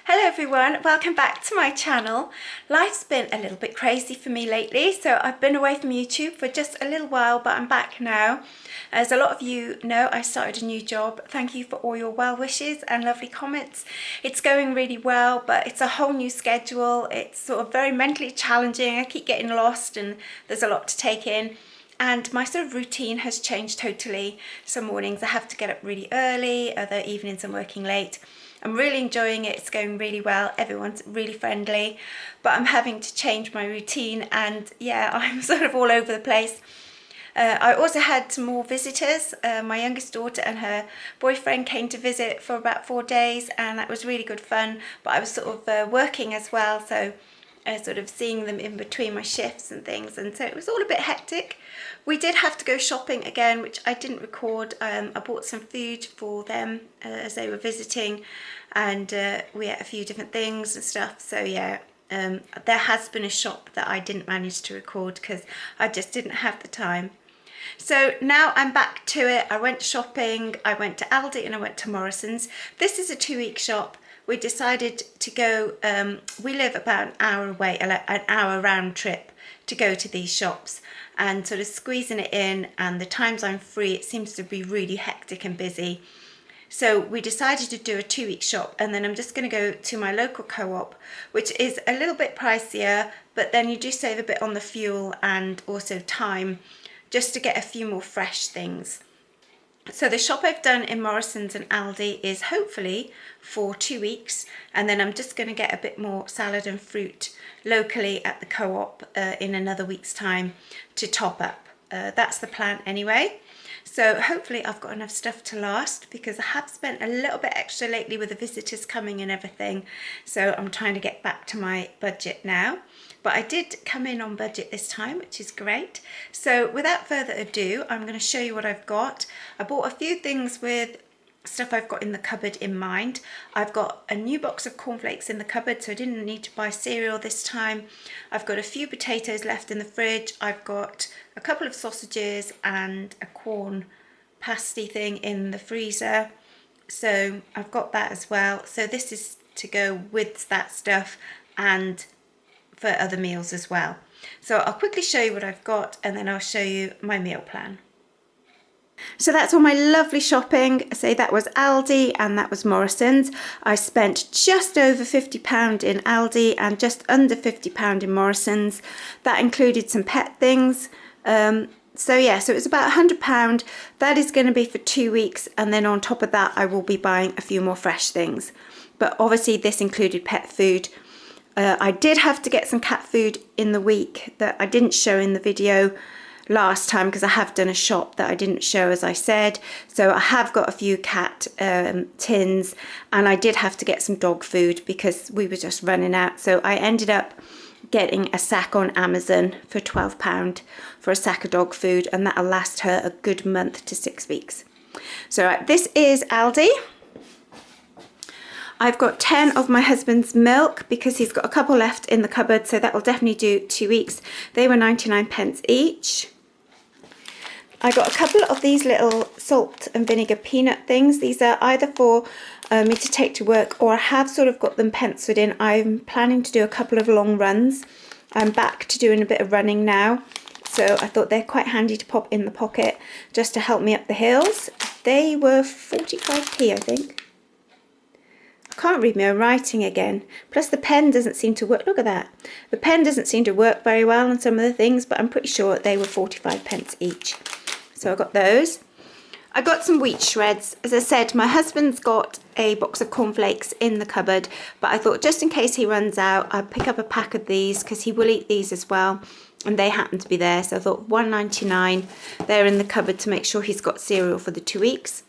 Hello everyone, welcome back to my channel. Life's been a little bit crazy for me lately, so I've been away from YouTube for just a little while, but I'm back now. As a lot of you know, I started a new job. Thank you for all your well wishes and lovely comments. It's going really well, but it's a whole new schedule. It's sort of very mentally challenging. I keep getting lost and there's a lot to take in. And my sort of routine has changed totally. Some mornings I have to get up really early, other evenings I'm working late. I'm really enjoying it, it's going really well, everyone's really friendly, but I'm having to change my routine and yeah, I'm sort of all over the place. I also had some more visitors. My youngest daughter and her boyfriend came to visit for about 4 days and that was really good fun, but I was sort of working as well, so sort of seeing them in between my shifts and things, and so it was all a bit hectic. We did have to go shopping again, which I didn't record. I bought some food for them as they were visiting, and we ate a few different things and stuff. So yeah, there has been a shop that I didn't manage to record because I just didn't have the time. So now I'm back to it. I went shopping, I went to Aldi and I went to Morrisons. This is a 2-week shop. We decided to go, we live about an hour away, an hour round trip to go to these shops, and sort of squeezing it in, and the times I'm free it seems to be really hectic and busy. So we decided to do a 2-week shop, and then I'm just going to go to my local co-op, which is a little bit pricier, but then you do save a bit on the fuel and also time, just to get a few more fresh things. So the shop I've done in Morrisons and Aldi is hopefully for 2 weeks, and then I'm just going to get a bit more salad and fruit locally at the co-op in another week's time to top up. That's the plan anyway. So hopefully I've got enough stuff to last, because I have spent a little bit extra lately with the visitors coming and everything. So I'm trying to get back to my budget now. But I did come in on budget this time, which is great. So without further ado, I'm going to show you what I've got. I bought a few things with stuff I've got in the cupboard in mind. I've got a new box of cornflakes in the cupboard, so I didn't need to buy cereal this time. I've got a few potatoes left in the fridge. I've got a couple of sausages and a corn pasty thing in the freezer. So I've got that as well. So this is to go with that stuff and for other meals as well. So I'll quickly show you what I've got, and then I'll show you my meal plan. So that's all my lovely shopping. So that was Aldi and that was Morrisons. I spent just over £50 in Aldi and just under £50 in Morrisons. That included some pet things. So yeah, so it was about £100. That is going to be for 2 weeks, and then on top of that I will be buying a few more fresh things. But obviously this included pet food. I did have to get some cat food in the week that I didn't show in the video last time, because I have done a shop that I didn't show, as I said. So I have got a few cat tins, and I did have to get some dog food because we were just running out. So I ended up getting a sack on Amazon for £12 for a sack of dog food, and that'll last her a good month to 6 weeks. So this is Aldi. I've got 10 of my husband's milk because he's got a couple left in the cupboard, so that will definitely do 2 weeks. They were 99p each. I got a couple of these little salt and vinegar peanut things. These are either for me to take to work, or I have sort of got them penciled in. I'm planning to do a couple of long runs. I'm back to doing a bit of running now, so I thought they're quite handy to pop in the pocket just to help me up the hills. They were 45p, I think. I can't read my own writing again. Plus the pen doesn't seem to work. Look at that. The pen doesn't seem to work very well on some of the things, but I'm pretty sure they were 45p each. So I got those. I got some wheat shreds. As I said, my husband's got a box of cornflakes in the cupboard, but I thought just in case he runs out, I'd pick up a pack of these because he will eat these as well. And they happen to be there. So I thought £1.99. They're in the cupboard to make sure he's got cereal for the 2 weeks.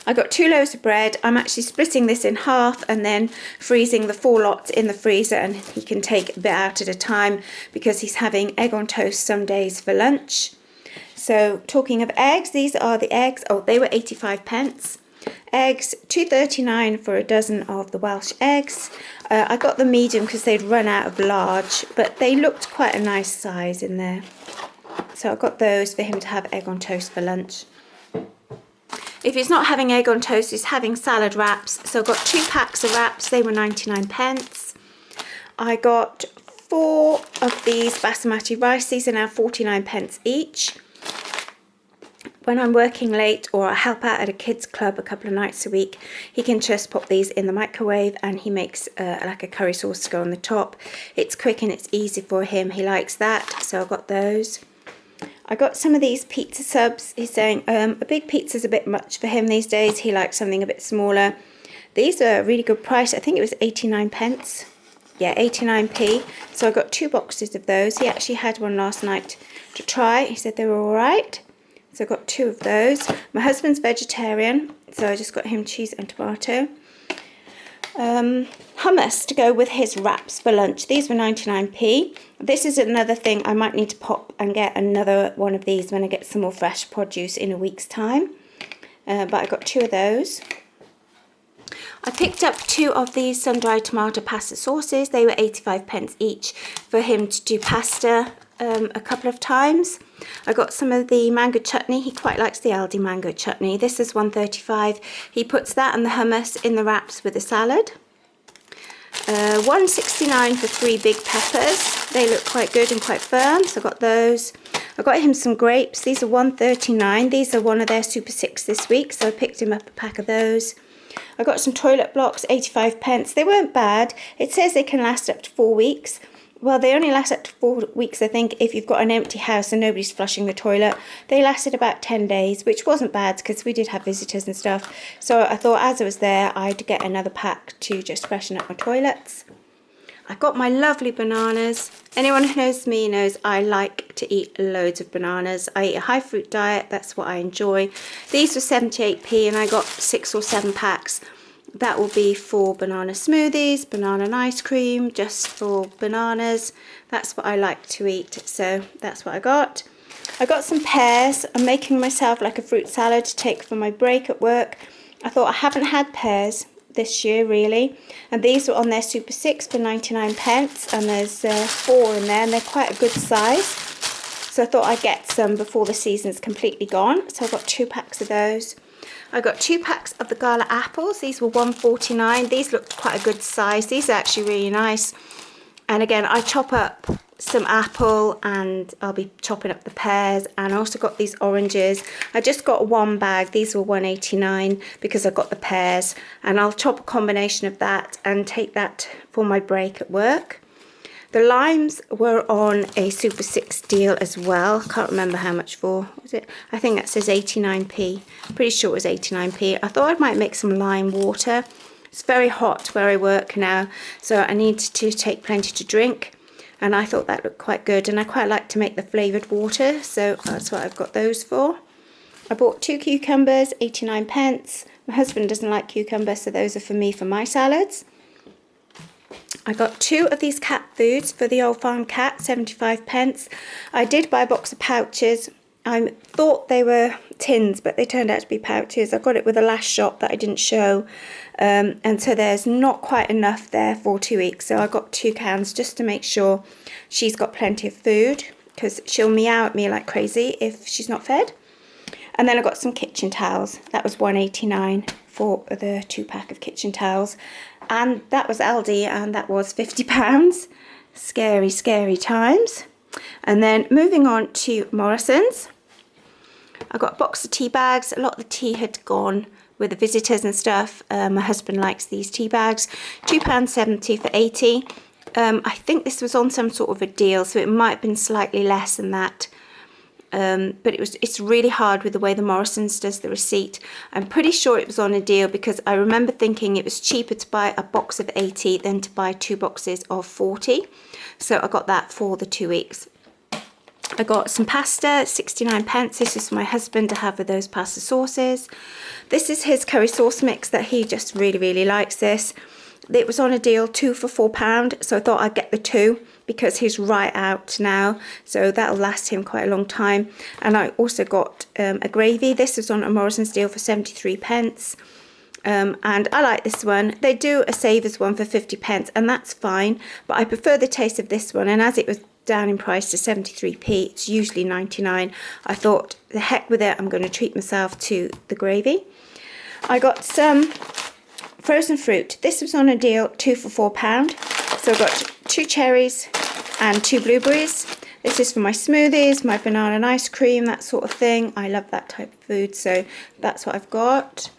I got 2 loaves of bread. I'm actually splitting this in half and then freezing the 4 lots in the freezer, and he can take a bit out at a time because he's having egg on toast some days for lunch. So talking of eggs, these are the eggs. Oh, they were 85p. Eggs, £2.39 for a dozen of the Welsh eggs. I got the medium because they'd run out of large, but they looked quite a nice size in there. So I got those for him to have egg on toast for lunch. if he's not having egg on toast, he's having salad wraps. So I got 2 packs of wraps. They were 99 pence. I got 4 of these basmati rice. These are now 49 pence each. When I'm working late or I help out at a kids club a couple of nights a week, he can just pop these in the microwave and he makes like a curry sauce to go on the top. It's quick and it's easy for him. He likes that, so I got those. I got some of these pizza subs. He's saying a big pizza's a bit much for him these days. He likes something a bit smaller. These are a really good price. I think it was 89 pence. Yeah, 89p. So I got 2 boxes of those. He actually had one last night to try. He said they were all right. So I got 2 of those. My husband's vegetarian, so I just got him cheese and tomato. Hummus to go with his wraps for lunch. These were 99p. This is another thing. I might need to pop and get another one of these when I get some more fresh produce in a week's time. But I got 2 of those. I picked up 2 of these sun-dried tomato pasta sauces. They were 85 pence each for him to do pasta a couple of times. I got some of the mango chutney. He quite likes the Aldi mango chutney. This is 1.35. He puts that and the hummus in the wraps with the salad. 1.69 for 3 big peppers. They look quite good and quite firm, so I got those. I got him some grapes. These are 1.39. These are one of their Super 6 this week, so I picked him up a pack of those. I got some toilet blocks, 85 pence. They weren't bad. It says they can last up to 4 weeks. Well, they only last up to 4 weeks, I think, if you've got an empty house and nobody's flushing the toilet. They lasted about 10 days, which wasn't bad because we did have visitors and stuff. So I thought as I was there, I'd get another pack to just freshen up my toilets. I got my lovely bananas. Anyone who knows me knows I like to eat loads of bananas. I eat a high fruit diet. That's what I enjoy. These were 78p and I got 6 or 7 packs. That will be for banana smoothies, banana and ice cream, just for bananas. That's what I like to eat, so that's what I got. I got some pears. I'm making myself like a fruit salad to take for my break at work. I thought I haven't had pears this year really, and these were on their Super 6 for 99 pence, and there's 4 in there and they're quite a good size. So I thought I'd get some before the season's completely gone. So I got 2 packs of those. I got 2 packs of the Gala apples. These were 1.49. These looked quite a good size. These are actually really nice. And again, I chop up some apple and I'll be chopping up the pears, and I also got these oranges. I just got 1 bag. These were 1.89 because I got the pears, and I'll chop a combination of that and take that for my break at work. The limes were on a Super 6 deal as well. Can't remember how much for. What was it? I think that says 89p. Pretty sure it was 89p. I thought I might make some lime water. It's very hot where I work now, so I need to take plenty to drink. And I thought that looked quite good, and I quite like to make the flavoured water, so that's what I've got those for. I bought 2 cucumbers, 89 pence. My husband doesn't like cucumbers, so those are for me for my salads. I got 2 of these cat foods for the Old Farm cat, 75 pence. I did buy a box of pouches. I thought they were tins, but they turned out to be pouches. I got it with a last shop that I didn't show. And so there's not quite enough there for 2 weeks. So I got 2 cans just to make sure she's got plenty of food, because she'll meow at me like crazy if she's not fed. And then I got some kitchen towels. That was 1.89 for the 2 pack of kitchen towels. And that was Aldi, and that was £50. Scary, scary times. And then moving on to Morrisons. I got a box of tea bags. A lot of the tea had gone with the visitors and stuff. My husband likes these tea bags. £2.70 for 80. I think this was on some sort of a deal, so it might have been slightly less than that. But it's really hard with the way the Morrisons does the receipt. I'm pretty sure it was on a deal, because I remember thinking it was cheaper to buy a box of 80 than to buy 2 boxes of 40. So I got that for the 2 weeks. I got some pasta, 69 pence. This is for my husband to have with those pasta sauces. This is his curry sauce mix that he just really, really likes this. It was on a deal, 2 for £4, so I thought I'd get the 2 because he's right out now, so that'll last him quite a long time. And I also got a gravy. This was on a Morrison's deal for 73 pence. And I like this one. They do a Savers one for 50 pence, and that's fine, but I prefer the taste of this one. And as it was down in price to 73p. It's usually 99. I thought, the heck with it, I'm going to treat myself to the gravy. I got some frozen fruit. This was on a deal, 2 for £4. So I got 2 cherries and 2 blueberries. This is for my smoothies, my banana and ice cream, that sort of thing. I love that type of food, so that's what I've got.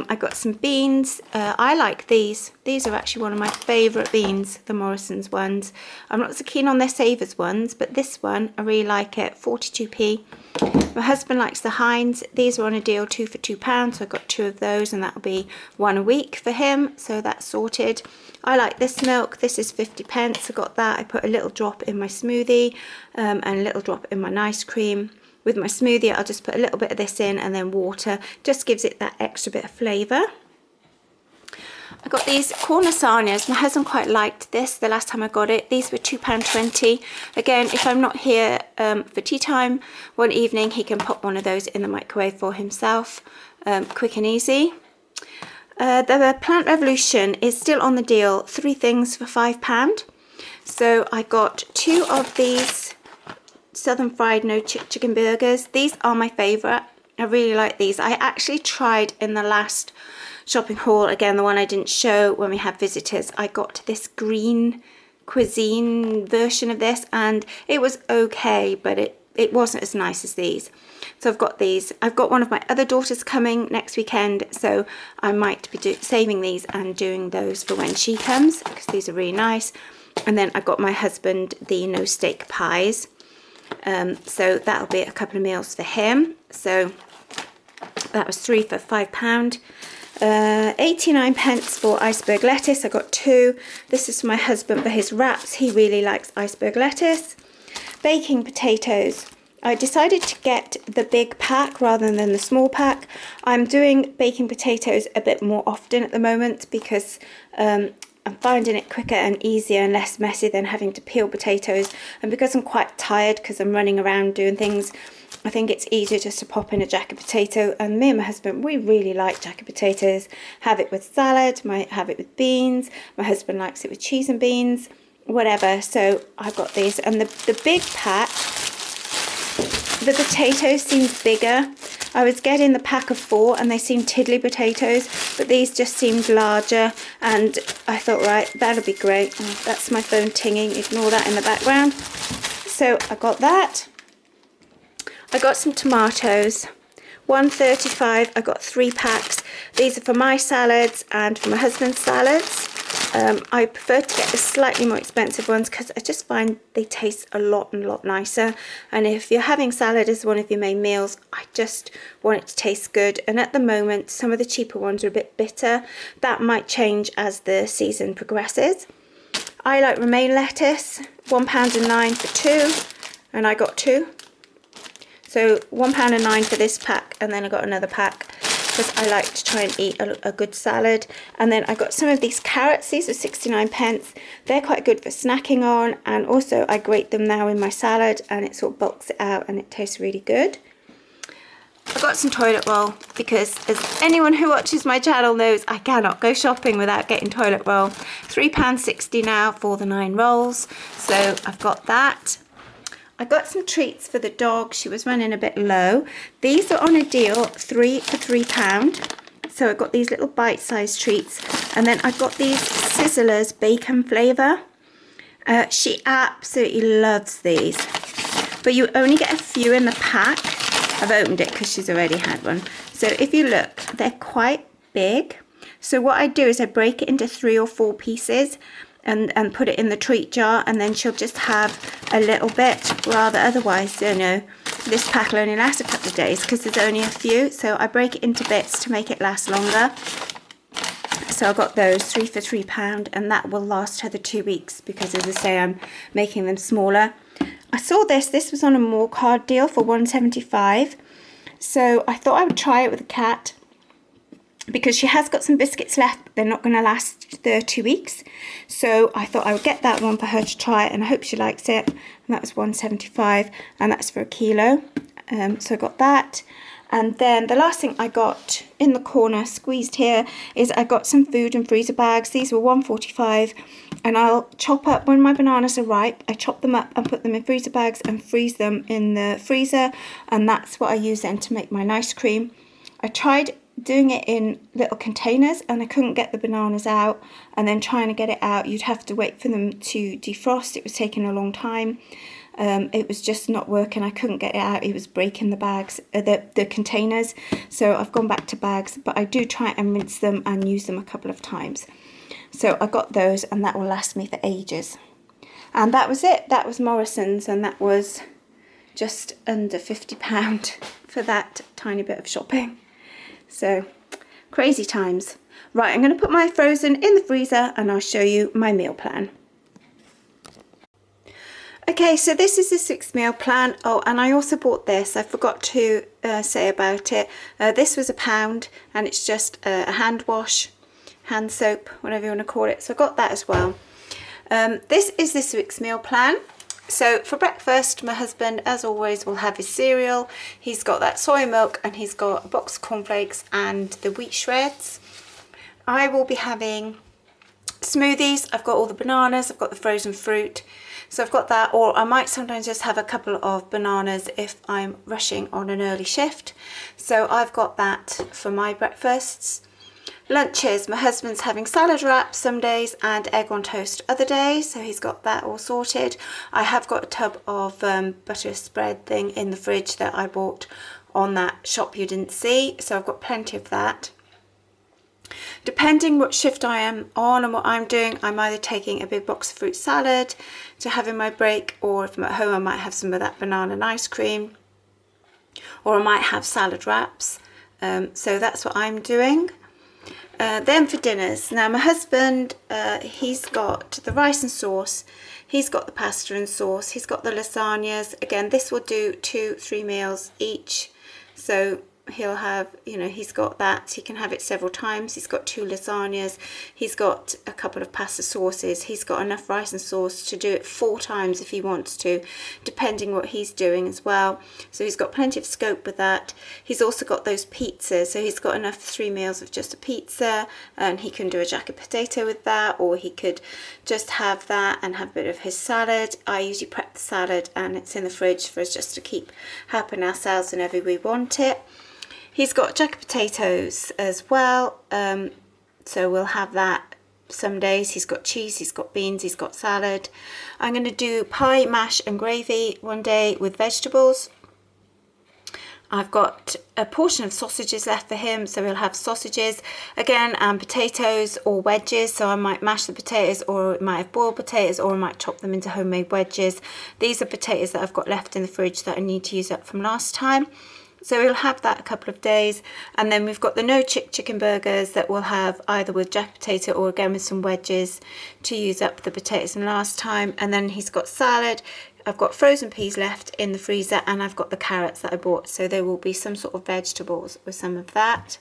I got some beans. I like these. These are actually one of my favourite beans, the Morrisons ones. I'm not so keen on their Savers ones, but this one, I really like it, 42p. My husband likes the Heinz. These are on a deal, 2 for £2, so I got 2 of those, and that'll be 1 a week for him, so that's sorted. I like this milk. This is 50p. I got that. I put a little drop in my smoothie and a little drop in my ice cream. With my smoothie, I'll just put a little bit of this in and then water. Just gives it that extra bit of flavour. I got these corn lasagnas. My husband quite liked this the last time I got it. These were £2.20. Again, if I'm not here for tea time one evening, he can pop one of those in the microwave for himself. Quick and easy. The Plant Revolution is still on the deal, 3 things for £5. So I got 2 of these Southern Fried No Chicken Burgers. These are my favourite. I really like these. I actually tried in the last shopping haul, again the one I didn't show when we had visitors, I got this green cuisine version of this and it was okay, but it wasn't as nice as these. So I've got these. I've got one of my other daughters coming next weekend, so I might be saving these and doing those for when she comes, because these are really nice. And then I got my husband the no steak pies. So that'll be a couple of meals for him. So that was 3 for £5. 89p for iceberg lettuce. I got 2. This is for my husband for his wraps. He really likes iceberg lettuce. Baking potatoes. I decided to get the big pack rather than the small pack. I'm doing baking potatoes a bit more often at the moment because I'm finding it quicker and easier and less messy than having to peel potatoes. And because I'm quite tired because I'm running around doing things, I think it's easier just to pop in a jacket potato. And me and my husband, we really like jacket potatoes. Have it with salad, might have it with beans. My husband likes it with cheese and beans, whatever. So I got these. And the big pack, the potatoes seemed bigger. I was getting the pack of 4 and they seemed tiddly potatoes, but these just seemed larger, and I thought, right, that'll be great. Oh, that's my phone tinging, ignore that in the background. So I got that. I got some tomatoes, £1.35. I got 3 packs. These are for my salads and for my husband's salads. I prefer to get the slightly more expensive ones because I just find they taste a lot nicer. And if you're having salad as one of your main meals, I just want it to taste good. And at the moment, some of the cheaper ones are a bit bitter. That might change as the season progresses. I like romaine lettuce, £1.09 for 2, and I got 2. So £1.09 for this pack, and then I got another pack because I like to try and eat a good salad. And then I got some of these carrots. These are 69p. They're quite good for snacking on, and also I grate them now in my salad and it sort of bulks it out and it tastes really good. I got some toilet roll because, as anyone who watches my channel knows, I cannot go shopping without getting toilet roll. £3.60 now for the 9 rolls, so I've got that. I got some treats for the dog. She was running a bit low. These are on a deal, 3 for £3. So I got these little bite-sized treats. And then I got these Sizzlers bacon flavour. She absolutely loves these. But you only get a few in the pack. I've opened it because she's already had one. So if you look, they're quite big. So what I do is I break it into 3 or 4 pieces and put it in the treat jar, and then she'll just have a little bit, rather otherwise, you know, this pack will only last a couple of days because there's only a few. So I break it into bits to make it last longer. So I got those 3 for £3, and that will last her the 2 weeks because, as I say, I'm making them smaller. I saw this was on a more card deal for £1.75, so I thought I would try it with a cat because she has got some biscuits left, but they're not going to last the 2 weeks. So I thought I would get that one for her to try, and I hope she likes it. And that was £1.75, and that's for a kilo. So I got that. And then the last thing I got in the corner squeezed here is I got some food in freezer bags. These were $1.45, and I'll chop up when my bananas are ripe. I chop them up and put them in freezer bags and freeze them in the freezer, and that's what I use then to make my ice cream. I tried doing it in little containers and I couldn't get the bananas out, and then trying to get it out you'd have to wait for them to defrost. It was taking a long time. It was just not working. I couldn't get it out. It was breaking the bags, the containers. So I've gone back to bags, but I do try and rinse them and use them a couple of times. So I got those, and that will last me for ages. And that was it. That was Morrison's, and that was just under £50 for that tiny bit of shopping. So crazy times. Right, I'm going to put my frozen in the freezer and I'll show you my meal plan. Okay, so this is the 6 meal plan. Oh, and I also bought this. I forgot to say about it. This was £1, and it's just a hand wash, hand soap, whatever you want to call it. So I got that as well. This is the 6 meal plan. So for breakfast, my husband, as always, will have his cereal. He's got that soy milk, and he's got a box of cornflakes and the wheat shreds. I will be having smoothies. I've got all the bananas, I've got the frozen fruit. So I've got that, or I might sometimes just have a couple of bananas if I'm rushing on an early shift. So I've got that for my breakfasts. Lunches, my husband's having salad wraps some days and egg on toast other days, so he's got that all sorted. I have got a tub of butter spread thing in the fridge that I bought on that shop you didn't see, so I've got plenty of that. Depending what shift I am on and what I'm doing, I'm either taking a big box of fruit salad to have in my break, or if I'm at home I might have some of that banana and ice cream, or I might have salad wraps. So that's what I'm doing. Then for dinners, now my husband, he's got the rice and sauce, he's got the pasta and sauce, he's got the lasagnas. Again, this will do 2-3 meals each, so he'll have, you know, he's got that, he can have it several times. He's got 2 lasagnas, he's got a couple of pasta sauces, he's got enough rice and sauce to do it 4 times if he wants to, depending what he's doing as well. So he's got plenty of scope with that. He's also got those pizzas, so he's got enough for 3 meals of just a pizza, and he can do a jacket potato with that, or he could just have that and have a bit of his salad. I usually prep the salad and it's in the fridge for us just to keep helping ourselves whenever we want it. He's got jacket potatoes as well, so we'll have that some days. He's got cheese, he's got beans, he's got salad. I'm going to do pie, mash and gravy one day with vegetables. I've got a portion of sausages left for him, so he'll have sausages again, and potatoes or wedges. So I might mash the potatoes, or I might have boiled potatoes, or I might chop them into homemade wedges. These are potatoes that I've got left in the fridge that I need to use up from last time. So we'll have that a couple of days, and then we've got the no chicken burgers that we'll have either with jack potato or again with some wedges to use up the potatoes from last time. And then he's got salad. I've got frozen peas left in the freezer, and I've got the carrots that I bought, so there will be some sort of vegetables with some of that.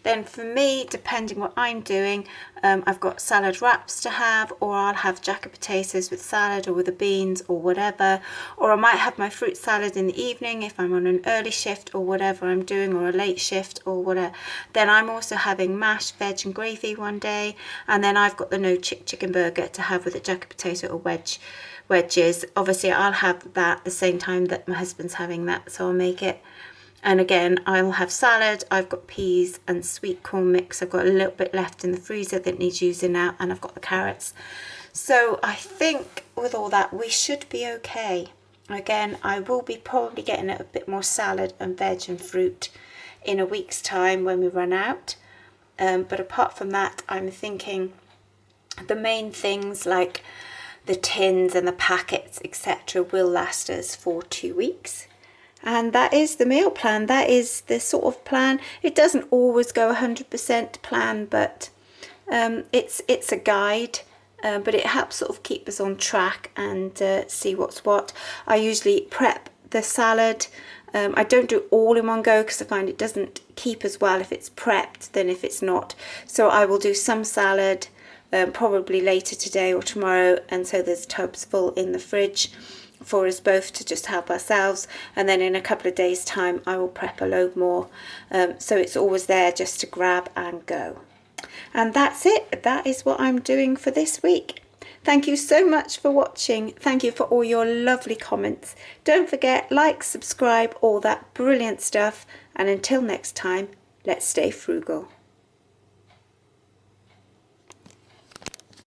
Then for me, depending what I'm doing, I've got salad wraps to have, or I'll have jacket potatoes with salad or with the beans or whatever, or I might have my fruit salad in the evening if I'm on an early shift or whatever I'm doing, or a late shift or whatever. Then I'm also having mash, veg and gravy one day, and then I've got the no chicken burger to have with a jacket potato or wedges. Obviously I'll have that the same time that my husband's having that, so I'll make it. And again, I'll have salad. I've got peas and sweet corn mix. I've got a little bit left in the freezer that needs using now, and I've got the carrots. So I think with all that, we should be okay. Again, I will be probably getting a bit more salad and veg and fruit in a week's time when we run out. But apart from that, I'm thinking the main things like the tins and the packets, etc., will last us for 2 weeks. And that is the meal plan. That is the sort of plan. It doesn't always go 100% plan, but it's a guide. But it helps sort of keep us on track and see what's what. I usually prep the salad. I don't do it all in one go because I find it doesn't keep as well if it's prepped than if it's not. So I will do some salad probably later today or tomorrow, and so there's tubs full in the fridge for us both to just help ourselves, and then in a couple of days time I will prep a load more, so it's always there just to grab and go. And that's it. That is what I'm doing for this week. Thank you so much for watching. Thank you for all your lovely comments. Don't forget, like, subscribe, all that brilliant stuff, and until next time, let's stay frugal.